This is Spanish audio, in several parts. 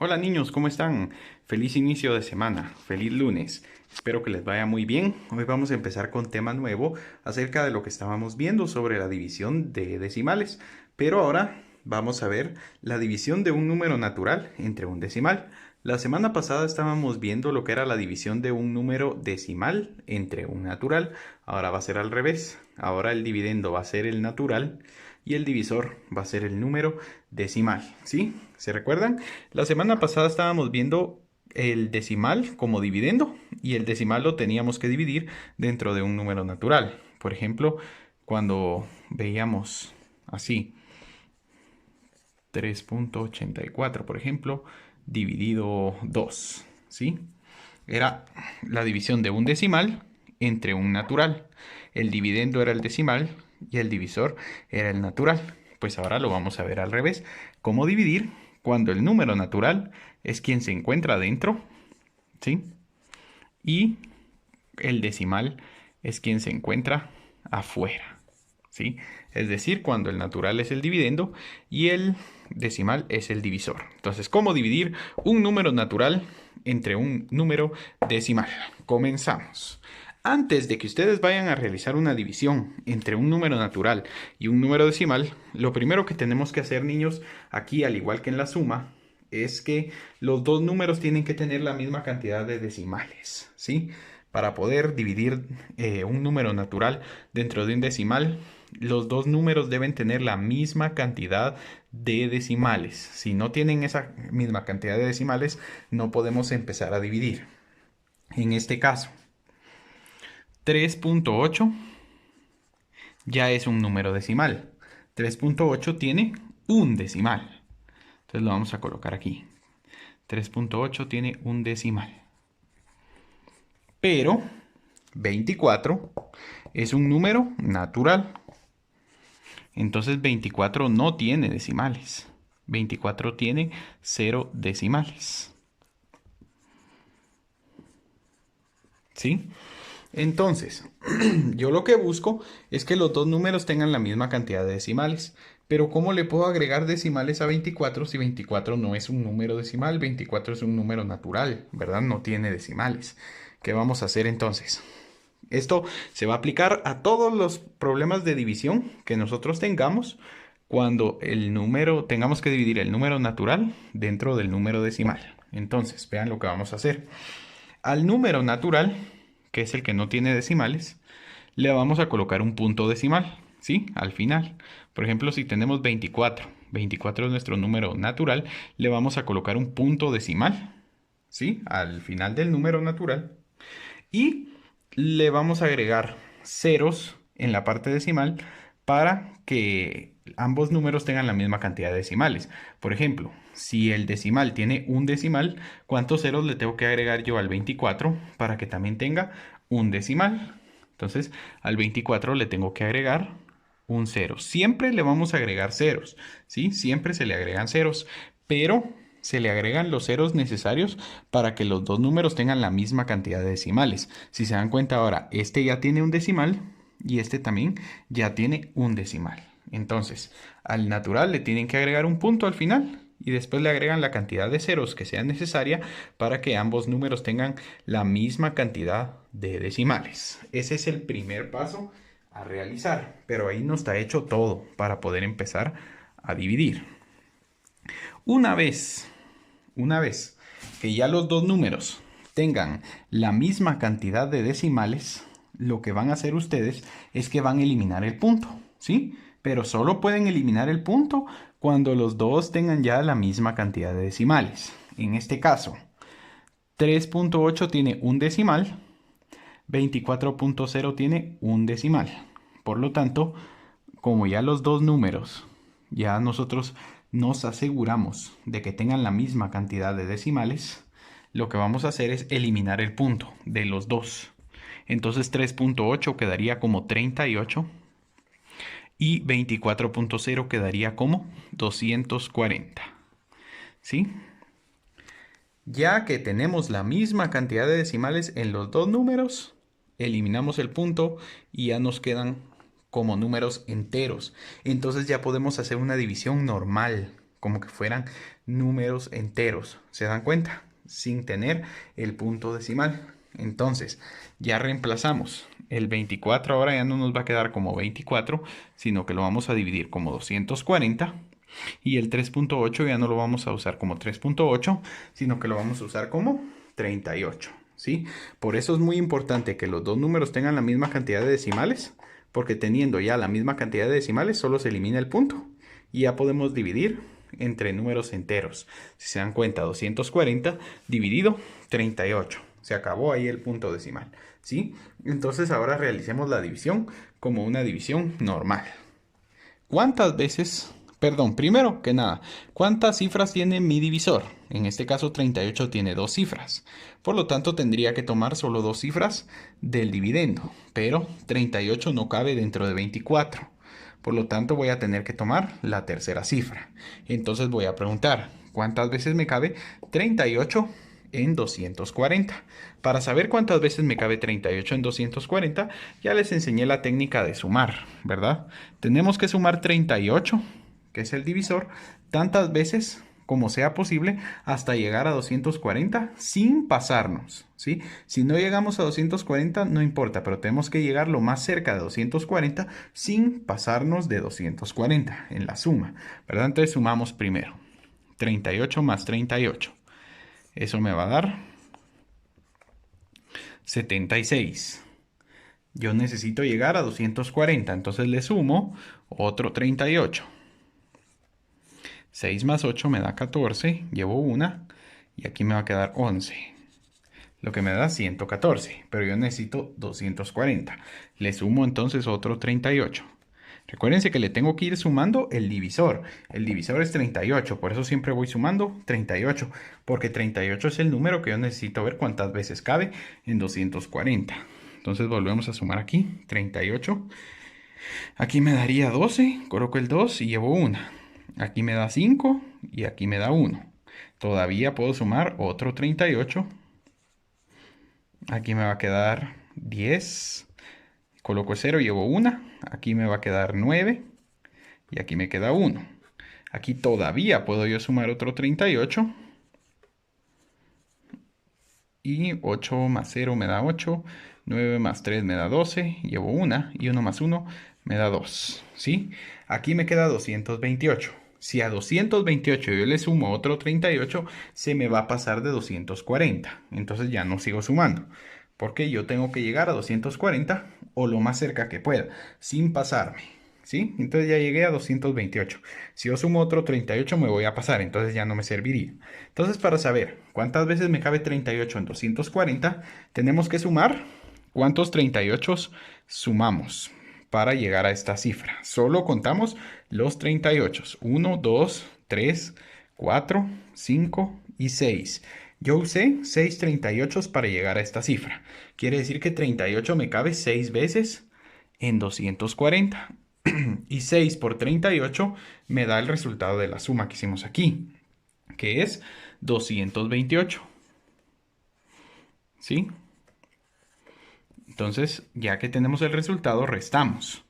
Hola niños, ¿cómo están? Feliz inicio de semana, feliz lunes. Espero que les vaya muy bien. Hoy vamos a empezar con tema nuevo acerca de lo que estábamos viendo sobre la división de decimales. Pero ahora vamos a ver la división de un número natural entre un decimal. La semana pasada estábamos viendo lo que era la división de un número decimal entre un natural. Ahora va a ser al revés. Ahora el dividendo va a ser el natural y el divisor va a ser el número decimal. ¿Sí? ¿Se recuerdan? La semana pasada estábamos viendo el decimal como dividendo y el decimal lo teníamos que dividir dentro de un número natural. Por ejemplo, cuando veíamos así 3.84, por ejemplo, dividido 2, ¿sí? Era la división de un decimal entre un natural. El dividendo era el decimal y el divisor era el natural. Pues ahora lo vamos a ver al revés. ¿Cómo dividir cuando el número natural es quien se encuentra dentro, ¿sí? Y el decimal es quien se encuentra afuera, ¿sí? Es decir, cuando el natural es el dividendo y el decimal es el divisor. Entonces, ¿cómo dividir un número natural entre un número decimal? Comenzamos. Antes de que ustedes vayan a realizar una división entre un número natural y un número decimal, lo primero que tenemos que hacer, niños, aquí al igual que en la suma, es que los dos números tienen que tener la misma cantidad de decimales, ¿sí? Para poder dividir un número natural dentro de un decimal, los dos números deben tener la misma cantidad de decimales. Si no tienen esa misma cantidad de decimales, no podemos empezar a dividir. En este caso, 3.8 ya es un número decimal. 3.8 tiene un decimal. Entonces lo vamos a colocar aquí. 3.8 tiene un decimal. Pero 24 es un número natural. Entonces 24 no tiene decimales. 24 tiene 0 decimales. ¿Sí? Entonces, yo lo que busco es que los dos números tengan la misma cantidad de decimales. Pero ¿cómo le puedo agregar decimales a 24 si 24 no es un número decimal? 24 es un número natural, ¿verdad? No tiene decimales. ¿Qué vamos a hacer entonces? Esto se va a aplicar a todos los problemas de división que nosotros tengamos cuando el número, tengamos que dividir el número natural dentro del número decimal. Entonces, vean lo que vamos a hacer. Al número natural, que es el que no tiene decimales, le vamos a colocar un punto decimal, ¿sí? Al final. Por ejemplo, si tenemos 24, 24 es nuestro número natural, le vamos a colocar un punto decimal, ¿sí? Al final del número natural. Y le vamos a agregar ceros en la parte decimal para que ambos números tengan la misma cantidad de decimales. Por ejemplo, si el decimal tiene un decimal, ¿cuántos ceros le tengo que agregar yo al 24 para que también tenga un decimal? Entonces, al 24 le tengo que agregar un cero. Siempre le vamos a agregar ceros, ¿sí? Siempre se le agregan ceros, pero se le agregan los ceros necesarios para que los dos números tengan la misma cantidad de decimales. Si se dan cuenta ahora, este ya tiene un decimal y este también ya tiene un decimal. Entonces, al natural le tienen que agregar un punto al final y después le agregan la cantidad de ceros que sea necesaria para que ambos números tengan la misma cantidad de decimales. Ese es el primer paso a realizar, pero ahí no está hecho todo para poder empezar a dividir. Una vez una vez que ya los dos números tengan la misma cantidad de decimales, lo que van a hacer ustedes es que van a eliminar el punto, ¿sí? Pero solo pueden eliminar el punto cuando los dos tengan ya la misma cantidad de decimales. En este caso, 3.8 tiene un decimal, 24.0 tiene un decimal. Por lo tanto, como ya los dos números, ya nosotros nos aseguramos de que tengan la misma cantidad de decimales, lo que vamos a hacer es eliminar el punto de los dos. Entonces 3.8 quedaría como 38 y 24.0 quedaría como 240. ¿Sí? Ya que tenemos la misma cantidad de decimales en los dos números, eliminamos el punto y ya nos quedan como números enteros. Entonces ya podemos hacer una división normal como que fueran números enteros. ¿Se dan cuenta? Sin tener el punto decimal. Entonces, ya reemplazamos. El 24 ahora ya no nos va a quedar como 24, sino que lo vamos a dividir como 240. Y el 3.8 ya no lo vamos a usar como 3.8, sino que lo vamos a usar como 38. ¿Sí? Por eso es muy importante que los dos números tengan la misma cantidad de decimales, porque teniendo ya la misma cantidad de decimales solo se elimina el punto y ya podemos dividir entre números enteros. Si se dan cuenta, 240 dividido 38. Se acabó ahí el punto decimal. ¿Sí? Entonces ahora realicemos la división como una división normal. ¿Cuántas veces, perdón, primero que nada, cuántas cifras tiene mi divisor? En este caso 38 tiene dos cifras. Por lo tanto tendría que tomar solo dos cifras del dividendo. Pero 38 no cabe dentro de 24. Por lo tanto voy a tener que tomar la tercera cifra. Entonces voy a preguntar, ¿cuántas veces me cabe 38 en 240? Para saber cuántas veces me cabe 38 en 240, ya les enseñé la técnica de sumar, ¿verdad? Tenemos que sumar 38, que es el divisor, tantas veces como sea posible hasta llegar a 240 sin pasarnos, ¿sí? Si no llegamos a 240 no importa, pero tenemos que llegar lo más cerca de 240 sin pasarnos de 240 en la suma, ¿verdad? Entonces sumamos primero 38 más 38. Eso me va a dar 76. Yo necesito llegar a 240, entonces le sumo otro 38. 6 más 8 me da 14, llevo una y aquí me va a quedar 11. Lo que me da 114, pero yo necesito 240. Le sumo entonces otro 38. Recuérdense que le tengo que ir sumando el divisor. El divisor es 38, por eso siempre voy sumando 38, porque 38 es el número que yo necesito ver cuántas veces cabe en 240. Entonces volvemos a sumar aquí, 38. Aquí me daría 12, coloco el 2 y llevo una. Aquí me da 5 y aquí me da 1. Todavía puedo sumar otro 38. Aquí me va a quedar 10. Coloco 0, llevo una. Aquí me va a quedar 9. Y aquí me queda 1. Aquí todavía puedo yo sumar otro 38. Y 8 más 0 me da 8. 9 más 3 me da 12. Llevo una. Y 1 más 1 me da 2. ¿Sí? Aquí me queda 228. Si a 228 yo le sumo otro 38, se me va a pasar de 240. Entonces ya no sigo sumando. Porque yo tengo que llegar a 240 o lo más cerca que pueda, sin pasarme. ¿Sí? Entonces ya llegué a 228. Si yo sumo otro 38 me voy a pasar, entonces ya no me serviría. Entonces para saber cuántas veces me cabe 38 en 240, tenemos que sumar cuántos 38 sumamos para llegar a esta cifra. Solo contamos los 38. 1, 2, 3, 4, 5 y 6. Yo usé 6 38 para llegar a esta cifra. Quiere decir que 38 me cabe 6 veces en 240. Y 6 por 38 me da el resultado de la suma que hicimos aquí, que es 228. ¿Sí? Entonces, ya que tenemos el resultado, restamos.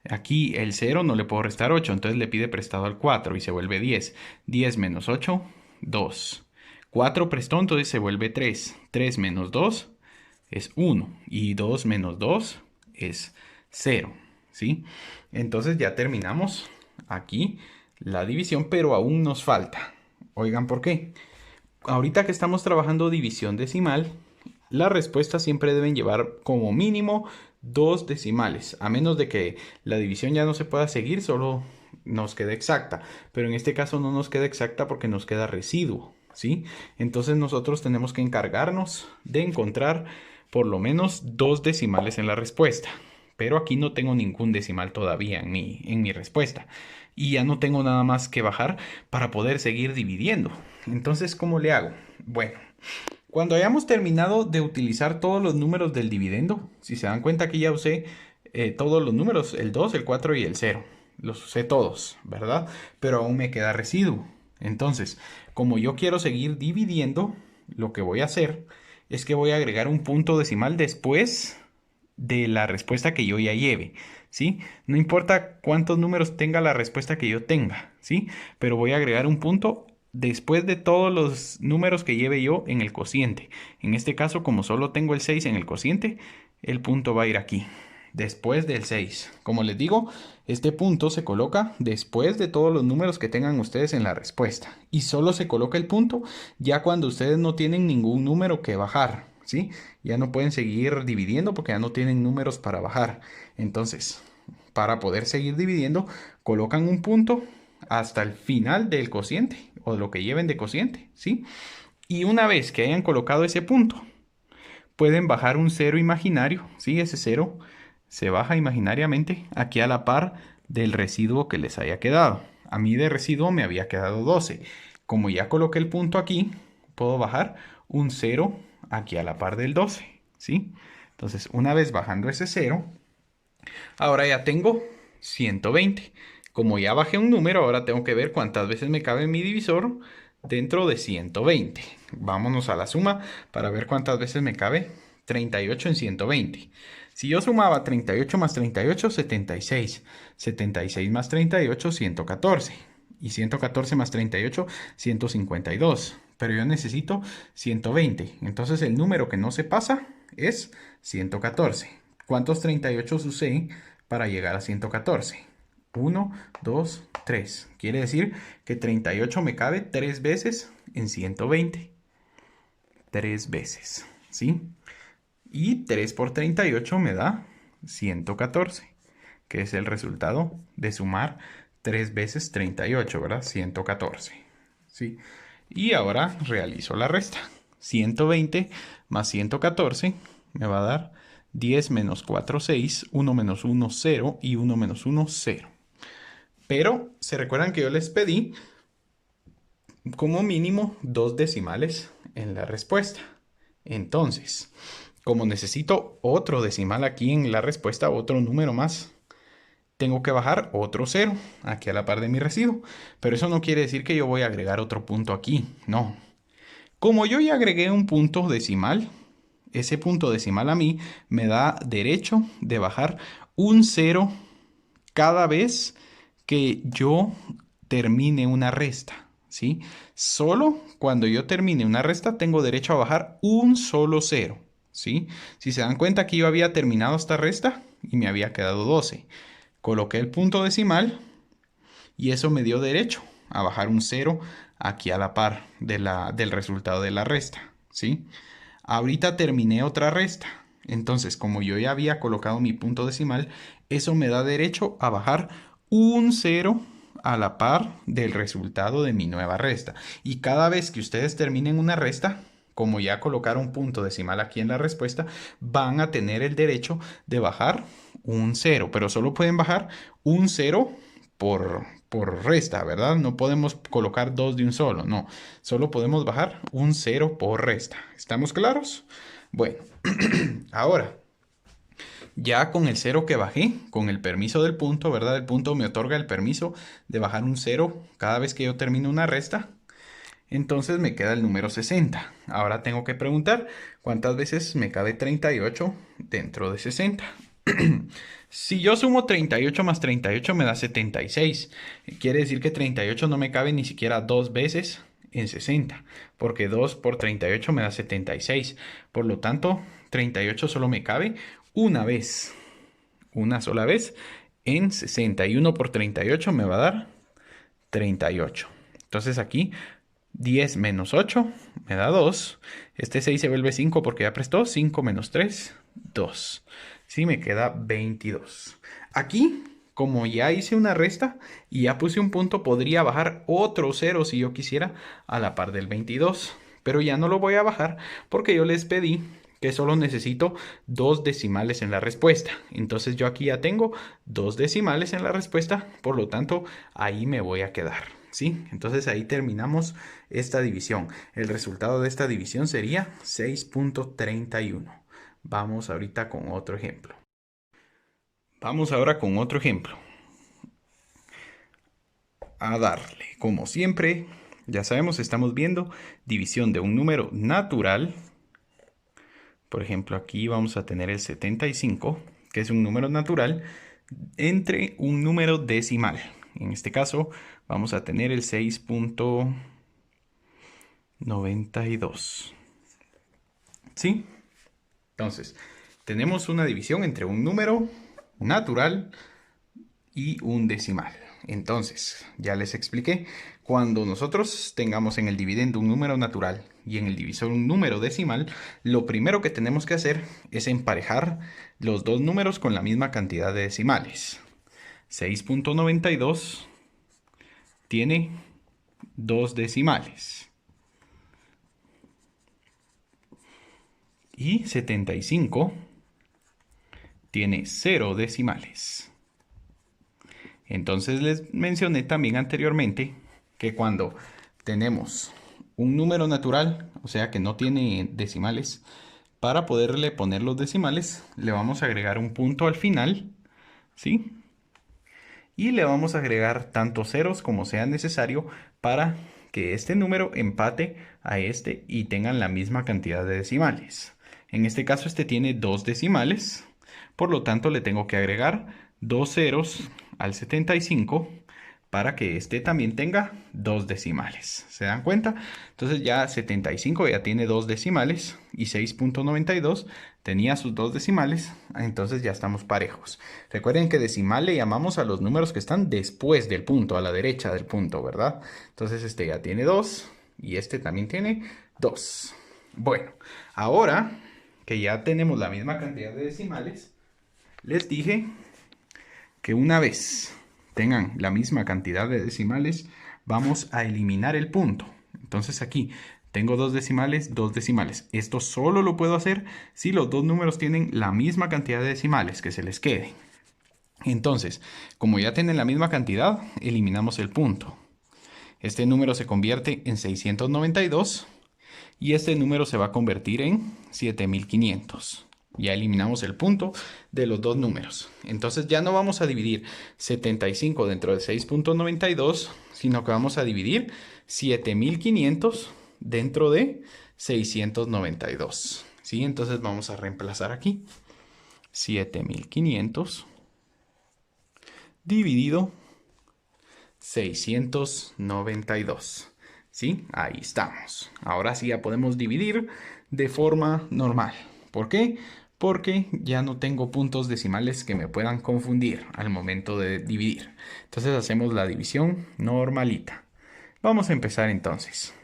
Aquí el 0 no le puedo restar 8, entonces le pide prestado al 4 y se vuelve 10. 10 menos 8, 2. 4 prestó, entonces se vuelve 3. 3 menos 2 es 1. Y 2 menos 2 es 0. ¿Sí? Entonces ya terminamos aquí la división, pero aún nos falta. Oigan, ¿por qué? Ahorita que estamos trabajando división decimal, las respuestas siempre deben llevar como mínimo dos decimales, a menos de que la división ya no se pueda seguir, solo nos quede exacta. Pero en este caso no nos queda exacta porque nos queda residuo, ¿sí? Entonces nosotros tenemos que encargarnos de encontrar por lo menos dos decimales en la respuesta. Pero aquí no tengo ningún decimal todavía en mi respuesta. Y ya no tengo nada más que bajar para poder seguir dividiendo. Entonces, ¿cómo le hago? Bueno, cuando hayamos terminado de utilizar todos los números del dividendo, si se dan cuenta que ya usé todos los números, el 2, el 4 y el 0. Los usé todos, ¿verdad? Pero aún me queda residuo. Entonces, como yo quiero seguir dividiendo, lo que voy a hacer es que voy a agregar un punto decimal después de la respuesta que yo ya lleve, ¿sí? No importa cuántos números tenga la respuesta que yo tenga, ¿sí? Pero voy a agregar un punto después de todos los números que lleve yo en el cociente. En este caso, como solo tengo el 6 en el cociente, el punto va a ir aquí, después del 6. Como les digo, este punto se coloca después de todos los números que tengan ustedes en la respuesta. Y solo se coloca el punto ya cuando ustedes no tienen ningún número que bajar, ¿sí? Ya no pueden seguir dividiendo porque ya no tienen números para bajar. Entonces, para poder seguir dividiendo, colocan un punto hasta el final del cociente o lo que lleven de cociente, ¿sí? Y una vez que hayan colocado ese punto, pueden bajar un cero imaginario, ¿sí? Ese cero se baja imaginariamente aquí a la par del residuo que les haya quedado. A mí de residuo me había quedado 12. Como ya coloqué el punto aquí, puedo bajar un cero aquí a la par del 12, ¿sí? Entonces, una vez bajando ese cero, ahora ya tengo 120. Como ya bajé un número, ahora tengo que ver cuántas veces me cabe mi divisor dentro de 120. Vámonos a la suma para ver cuántas veces me cabe 38 en 120. Si yo sumaba 38 más 38, 76. 76 más 38, 114. Y 114 más 38, 152. Pero yo necesito 120. Entonces el número que no se pasa es 114. ¿Cuántos 38 usé para llegar a 114? 1, 2, 3. Quiere decir que 38 me cabe 3 veces en 120. 3 veces, ¿sí? Y 3 por 38 me da 114, que es el resultado de sumar 3 veces 38, ¿verdad? 114, ¿sí? Y ahora realizo la resta. 120 más 114 me va a dar 10 menos 4, 6, 1 menos 1, 0 y 1 menos 1, 0. Pero se recuerdan que yo les pedí como mínimo 2 decimales en la respuesta. Entonces, como necesito otro decimal aquí en la respuesta, otro número más, tengo que bajar otro cero aquí a la par de mi residuo. Pero eso no quiere decir que yo voy a agregar otro punto aquí, no. Como yo ya agregué un punto decimal, ese punto decimal a mí me da derecho de bajar un cero cada vez que yo termine una resta, ¿sí? Solo cuando yo termine una resta tengo derecho a bajar un solo cero, ¿sí? Si se dan cuenta que yo había terminado esta resta y me había quedado 12. Coloqué el punto decimal y eso me dio derecho a bajar un cero aquí a la par del resultado de la resta, ¿sí? Ahorita terminé otra resta. Entonces, como yo ya había colocado mi punto decimal, eso me da derecho a bajar un cero a la par del resultado de mi nueva resta. Y cada vez que ustedes terminen una resta, como ya colocaron punto decimal aquí en la respuesta, van a tener el derecho de bajar un cero, pero solo pueden bajar un cero por resta, ¿verdad? No podemos colocar dos de un solo, no. Solo podemos bajar un cero por resta. ¿Estamos claros? Bueno, ahora, ya con el cero que bajé, con el permiso del punto, ¿verdad? El punto me otorga el permiso de bajar un cero cada vez que yo termino una resta. Entonces me queda el número 60. Ahora tengo que preguntar cuántas veces me cabe 38 dentro de 60. Si yo sumo 38 más 38 me da 76. Quiere decir que 38 no me cabe ni siquiera dos veces en 60, porque 2 por 38 me da 76. Por lo tanto, 38 solo me cabe una vez, una sola vez en 60. Y 1 por 38 me va a dar 38. Entonces aquí 10 menos 8 me da 2. Este 6 se vuelve 5 porque ya prestó. 5 menos 3, 2. Sí, me queda 22. Aquí, como ya hice una resta y ya puse un punto, podría bajar otro 0 si yo quisiera a la par del 22. Pero ya no lo voy a bajar porque yo les pedí que solo necesito dos decimales en la respuesta. Entonces yo aquí ya tengo dos decimales en la respuesta, por lo tanto ahí me voy a quedar. ¿Sí? Entonces ahí terminamos esta división. El resultado de esta división sería 6.31. Vamos ahorita con otro ejemplo. Vamos ahora con otro ejemplo. A darle. Como siempre, ya sabemos, estamos viendo división de un número natural Por ejemplo, aquí vamos a tener el 75, que es un número natural, entre un número decimal. En este caso, vamos a tener el 6.92. ¿Sí? Entonces, tenemos una división entre un número natural y un decimal. Entonces, ya les expliqué, cuando nosotros tengamos en el dividendo un número natural y en el divisor un número decimal, lo primero que tenemos que hacer es emparejar los dos números con la misma cantidad de decimales. 6.92 tiene dos decimales. Y 75 tiene 0 decimales. Entonces les mencioné también anteriormente que cuando tenemos un número natural, o sea que no tiene decimales, para poderle poner los decimales, le vamos a agregar un punto al final, ¿sí? Y le vamos a agregar tantos ceros como sea necesario para que este número empate a este y tengan la misma cantidad de decimales. En este caso este tiene dos decimales, por lo tanto le tengo que agregar dos ceros al 75 para que este también tenga dos decimales. ¿Se dan cuenta? Entonces ya 75 ya tiene dos decimales y 6.92 tenía sus dos decimales, entonces ya estamos parejos. Recuerden que decimal le llamamos a los números que están después del punto, a la derecha del punto, ¿verdad? Entonces este ya tiene 2 y este también tiene 2. Bueno, ahora que ya tenemos la misma cantidad de decimales, les dije que una vez tengan la misma cantidad de decimales, vamos a eliminar el punto. Entonces aquí tengo dos decimales, dos decimales. Esto solo lo puedo hacer si los dos números tienen la misma cantidad de decimales que se les quede. Entonces, como ya tienen la misma cantidad, eliminamos el punto. Este número se convierte en 692 y este número se va a convertir en 7500. Ya eliminamos el punto de los dos números. Entonces ya no vamos a dividir 75 dentro de 6.92, sino que vamos a dividir 7500 dentro de 692. ¿Sí? Entonces vamos a reemplazar aquí 7500 dividido 692. ¿Sí? Ahí estamos. Ahora sí ya podemos dividir de forma normal. ¿Por qué? Porque ya no tengo puntos decimales que me puedan confundir al momento de dividir. Entonces hacemos la división normalita. Vamos a empezar entonces.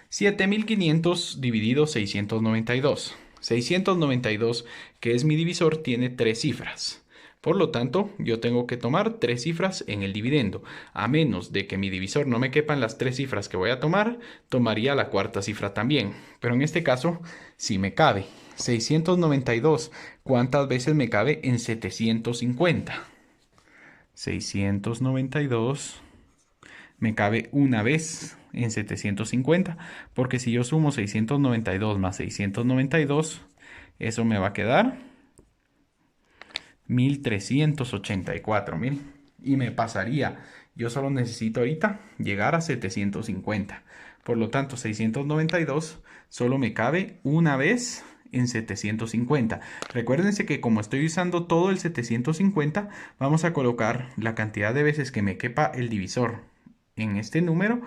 7500 dividido 692. 692, que es mi divisor, tiene tres cifras. Por lo tanto, yo tengo que tomar tres cifras en el dividendo. A menos de que mi divisor no me quepan las tres cifras que voy a tomar, tomaría la cuarta cifra también. Pero en este caso, sí me cabe. 692, ¿cuántas veces me cabe en 750? 692 me cabe una vez en 750, porque si yo sumo 692 más 692, eso me va a quedar 1384, miren, y me pasaría. Yo solo necesito ahorita llegar a 750. Por lo tanto, 692 solo me cabe una vez en 750. Recuérdense que como estoy usando todo el 750, vamos a colocar la cantidad de veces que me quepa el divisor en este número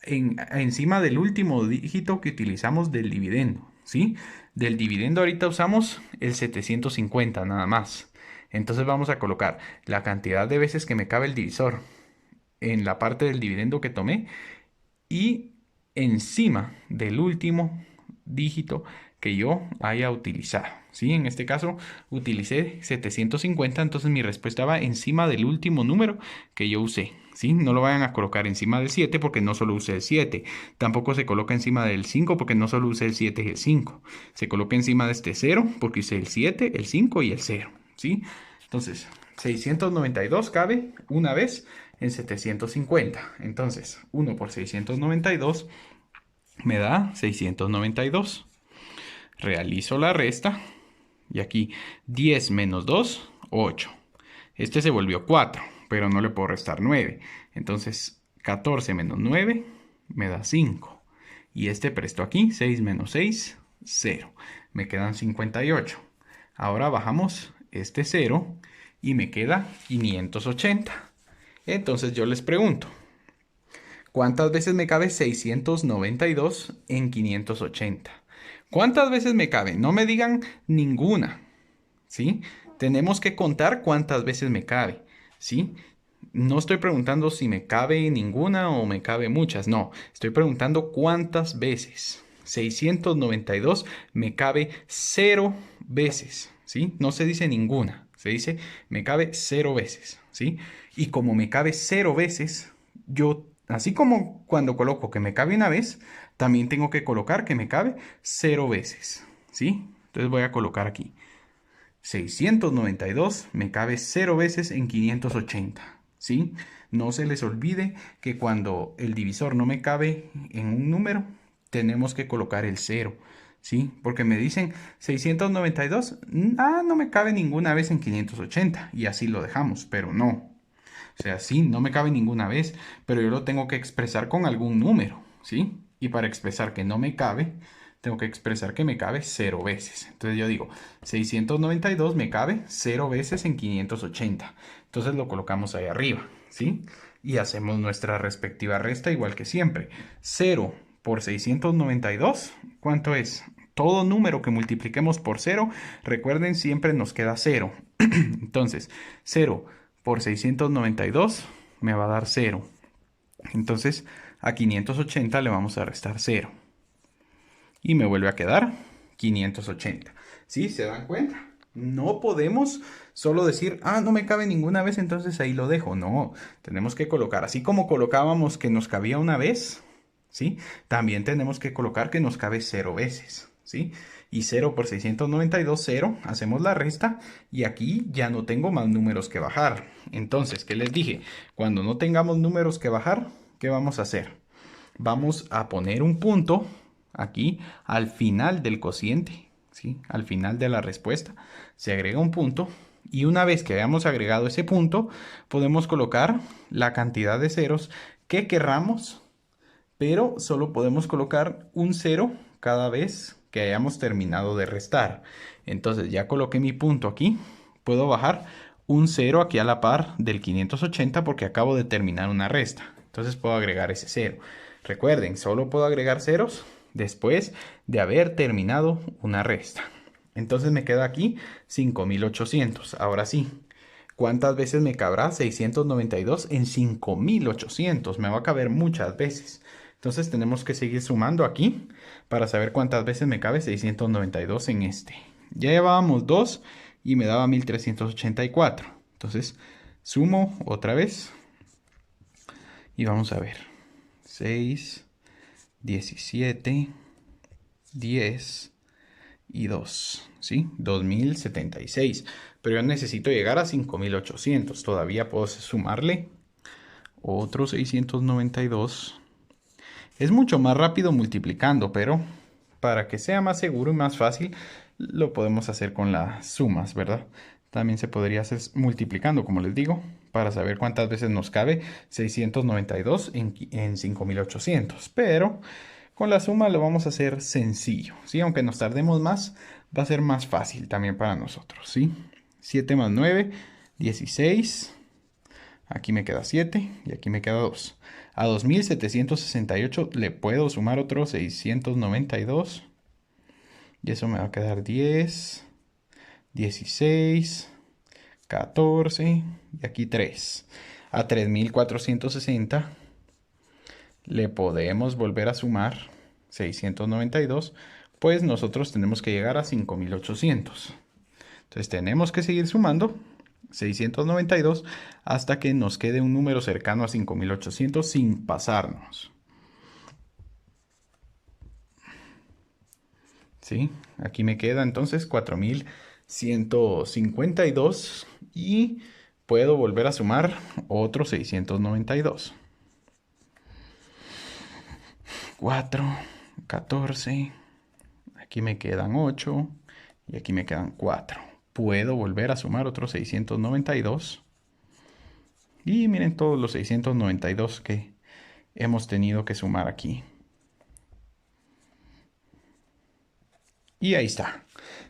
encima del último dígito que utilizamos del dividendo, ¿sí? Del dividendo ahorita usamos el 750 nada más. Entonces vamos a colocar la cantidad de veces que me cabe el divisor en la parte del dividendo que tomé y encima del último dígito que yo haya utilizado. ¿Sí? En este caso utilicé 750, entonces mi respuesta va encima del último número que yo usé. ¿Sí? No lo vayan a colocar encima del 7 porque no solo usé el 7. Tampoco se coloca encima del 5 porque no solo usé el 7 y el 5. Se coloca encima de este 0 porque usé el 7, el 5 y el 0. ¿Sí? Entonces, 692 cabe una vez en 750. Entonces, 1 por 692 me da 692. Realizo la resta. Y aquí 10 menos 2, 8. Este se volvió 4, pero no le puedo restar 9. Entonces, 14 menos 9 me da 5. Y este presto aquí, 6 menos 6 0. Me quedan 58. Ahora bajamos este 0 y me queda 580. Entonces yo les pregunto, ¿cuántas veces me cabe 692 en 580? ¿Cuántas veces me cabe? No me digan ninguna, ¿sí? Tenemos que contar cuántas veces me cabe, ¿sí? No estoy preguntando si me cabe ninguna o me cabe muchas, no. Estoy preguntando cuántas veces. 692 me cabe 0 veces, ¿sí? No se dice ninguna, se dice me cabe 0 veces, ¿sí? Y como me cabe 0 veces, yo, así como cuando coloco que me cabe una vez, también tengo que colocar que me cabe 0 veces, ¿sí? Entonces voy a colocar aquí. 692 me cabe 0 veces en 580, ¿sí? No se les olvide que cuando el divisor no me cabe en un número, tenemos que colocar el 0, ¿sí? Porque me dicen 692, no me cabe ninguna vez en 580 y así lo dejamos, pero no. O sea, sí, no me cabe ninguna vez, pero yo lo tengo que expresar con algún número, ¿sí? Y para expresar que no me cabe, tengo que expresar que me cabe 0 veces. Entonces yo digo, 692 me cabe 0 veces en 580. Entonces lo colocamos ahí arriba, ¿sí? Y hacemos nuestra respectiva resta igual que siempre. 0 por 692, ¿cuánto es? Todo número que multipliquemos por 0, recuerden, siempre nos queda 0. Entonces, 0 por 692 me va a dar 0. Entonces, a 580 le vamos a restar 0. Y me vuelve a quedar 580. ¿Sí? ¿Se dan cuenta? No podemos solo decir, no me cabe ninguna vez, entonces ahí lo dejo. No, tenemos que colocar, así como colocábamos que nos cabía una vez, ¿sí? También tenemos que colocar que nos cabe 0 veces, ¿sí? Y 0 por 692, 0. Hacemos la resta y aquí ya no tengo más números que bajar. Entonces, ¿qué les dije? Cuando no tengamos números que bajar, ¿qué vamos a hacer? Vamos a poner un punto aquí al final del cociente, ¿sí? Al final de la respuesta se agrega un punto y una vez que hayamos agregado ese punto, podemos colocar la cantidad de ceros que querramos, pero solo podemos colocar un cero cada vez que hayamos terminado de restar. Entonces ya coloqué mi punto aquí, puedo bajar un cero aquí a la par del 580 porque acabo de terminar una resta. Entonces puedo agregar ese cero. Recuerden, solo puedo agregar ceros después de haber terminado una resta. Entonces me queda aquí 5800. Ahora sí, ¿cuántas veces me cabrá 692 en 5800? Me va a caber muchas veces. Entonces tenemos que seguir sumando aquí para saber cuántas veces me cabe 692 en este. Ya llevábamos 2 y me daba 1384. Entonces sumo otra vez y vamos a ver. 6, 17, 10 y 2, ¿sí? 2076. Pero yo necesito llegar a 5800. Todavía puedo sumarle otro 692. Es mucho más rápido multiplicando, pero para que sea más seguro y más fácil, lo podemos hacer con las sumas, ¿verdad? También se podría hacer multiplicando, como les digo, para saber cuántas veces nos cabe 692 en 5800. Pero con la suma lo vamos a hacer sencillo, ¿sí? Aunque nos tardemos más, va a ser más fácil también para nosotros, ¿sí? 7 más 9, 16. Aquí me queda 7 y aquí me queda 2. A 2768 le puedo sumar otro 692. Y eso me va a quedar 10, 16, 14 y aquí 3. A 3460 le podemos volver a sumar 692, pues nosotros tenemos que llegar a 5800. Entonces tenemos que seguir sumando 692 hasta que nos quede un número cercano a 5800 sin pasarnos. ¿Sí? Aquí me queda entonces 4152 y puedo volver a sumar otro 692. 4, 14, aquí me quedan 8 y aquí me quedan 4. Puedo volver a sumar otros 692. Y miren todos los 692 que hemos tenido que sumar aquí. Y ahí está.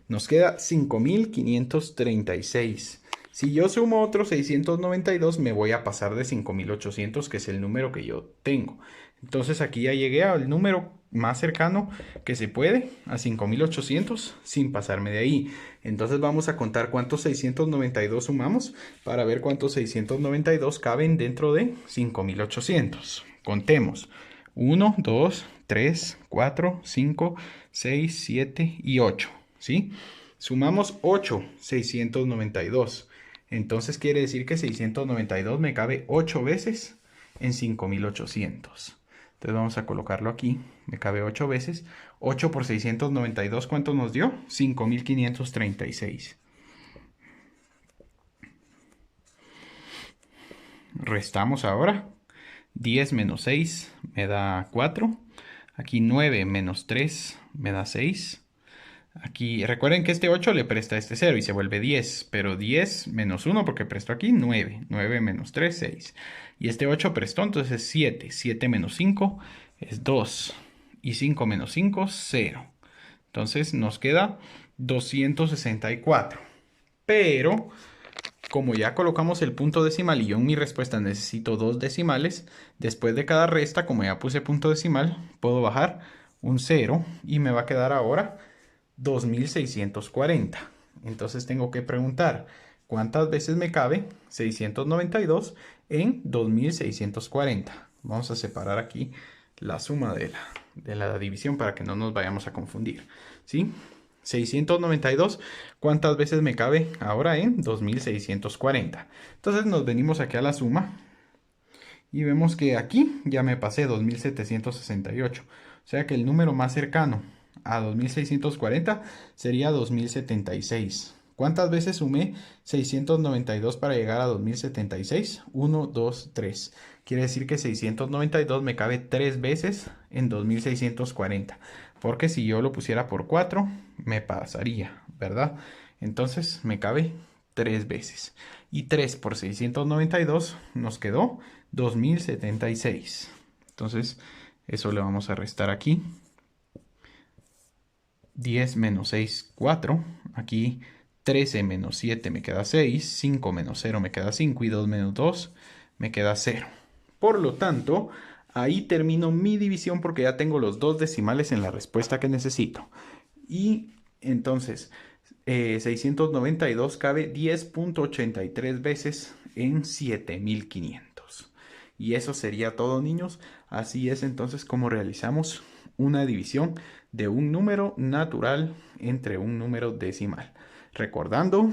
Nos queda 5.536. Si yo sumo otros 692, me voy a pasar de 5.800, que es el número que yo tengo. Entonces aquí ya llegué al número más cercano que se puede, a 5.800, sin pasarme de ahí. Entonces vamos a contar cuántos 692 sumamos para ver cuántos 692 caben dentro de 5.800. Contemos. 1, 2, 3, 4, 5, 6, 7 y 8. ¿Sí? Sumamos 8, 692. Entonces quiere decir que 692 me cabe 8 veces en 5.800. Entonces vamos a colocarlo aquí. Me cabe 8 veces. 8 por 692, ¿cuánto nos dio? 5.536. Restamos ahora. 10 menos 6 me da 4. Aquí 9 menos 3 me da 6. Aquí, recuerden que este 8 le presta este 0 y se vuelve 10, pero 10 menos 1 porque prestó aquí 9. 9 menos 3, 6. Y este 8 prestó, entonces es 7. 7 menos 5 es 2. Y 5 menos 5, 0. Entonces nos queda 264. Pero, como ya colocamos el punto decimal y yo en mi respuesta necesito dos decimales, después de cada resta, como ya puse punto decimal, puedo bajar un 0 y me va a quedar ahora 2.640. Entonces tengo que preguntar, ¿cuántas veces me cabe 692 en 2.640? Vamos a separar aquí la suma de la división para que no nos vayamos a confundir. ¿Sí? 692, ¿cuántas veces me cabe ahora en 2.640? Entonces nos venimos aquí a la suma y vemos que aquí ya me pasé 2.768. O sea que el número más cercano a 2.640 sería 2.076. ¿Cuántas veces sumé 692 para llegar a 2.076? 1, 2, 3. Quiere decir que 692 me cabe 3 veces en 2.640. Porque si yo lo pusiera por 4, me pasaría, ¿verdad? Entonces me cabe 3 veces. Y 3 por 692 nos quedó 2.076. Entonces eso le vamos a restar aquí. 10 menos 6, 4. Aquí 13 menos 7 me queda 6. 5 menos 0 me queda 5. Y 2 menos 2 me queda 0. Por lo tanto, ahí termino mi división porque ya tengo los dos decimales en la respuesta que necesito. Y entonces, 692 cabe 10.83 veces en 7.500. Y eso sería todo, niños. Así es entonces como realizamos una división de un número natural entre un número decimal. Recordando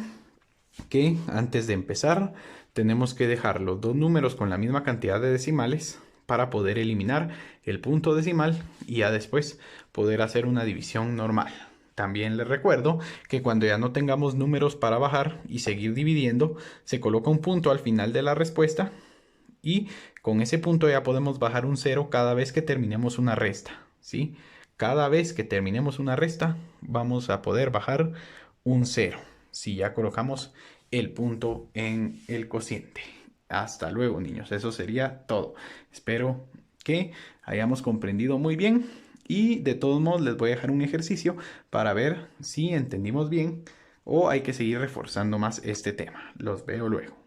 que antes de empezar tenemos que dejar los dos números con la misma cantidad de decimales para poder eliminar el punto decimal y ya después poder hacer una división normal. También les recuerdo que cuando ya no tengamos números para bajar y seguir dividiendo, se coloca un punto al final de la respuesta y con ese punto ya podemos bajar un 0 cada vez que terminemos una resta, ¿sí? Cada vez que terminemos una resta vamos a poder bajar un 0 si ya colocamos el punto en el cociente. Hasta luego, niños. Eso sería todo. Espero que hayamos comprendido muy bien y de todos modos les voy a dejar un ejercicio para ver si entendimos bien o hay que seguir reforzando más este tema. Los veo luego.